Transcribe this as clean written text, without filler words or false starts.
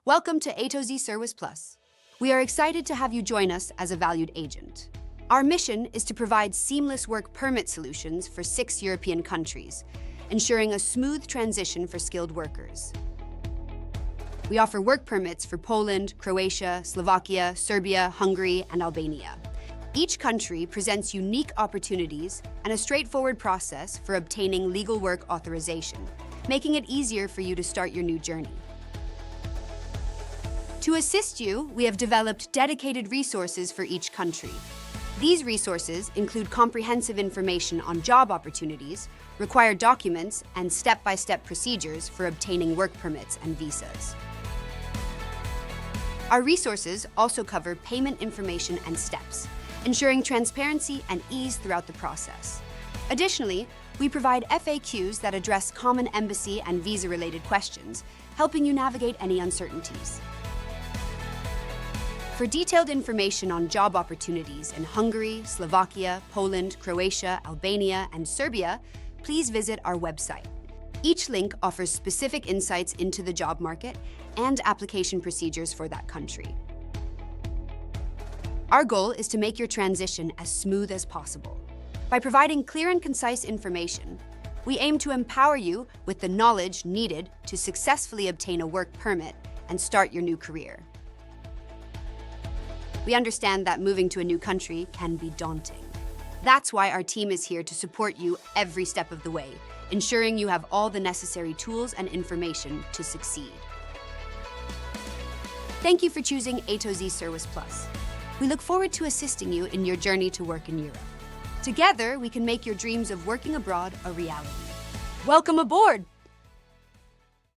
Welcome to AtoZ Serwis Plus. We are excited to have you join us as a valued agent. Our mission is to provide seamless work permit solutions for 6 European countries, ensuring a smooth transition for skilled workers. We offer work permits for Poland, Croatia, Slovakia, Serbia, Hungary, and Albania. Each country presents unique opportunities and a straightforward process for obtaining legal work authorization, making it easier for you to start your new journey. To assist you, we have developed dedicated resources for each country. These resources include comprehensive information on job opportunities, required documents, and step-by-step procedures for obtaining work permits and visas. Our resources also cover payment information and steps, ensuring transparency and ease throughout the process. Additionally, we provide FAQs that address common embassy and visa-related questions, helping you navigate any uncertainties. For detailed information on job opportunities in Hungary, Slovakia, Poland, Croatia, Albania, and Serbia, please visit our website. Each link offers specific insights into the job market and application procedures for that country. Our goal is to make your transition as smooth as possible. By providing clear and concise information, we aim to empower you with the knowledge needed to successfully obtain a work permit and start your new career. We understand that moving to a new country can be daunting. That's why our team is here to support you every step of the way, ensuring you have all the necessary tools and information to succeed. Thank you for choosing AtoZ Serwis Plus. We look forward to assisting you in your journey to work in Europe. Together, we can make your dreams of working abroad a reality. Welcome aboard!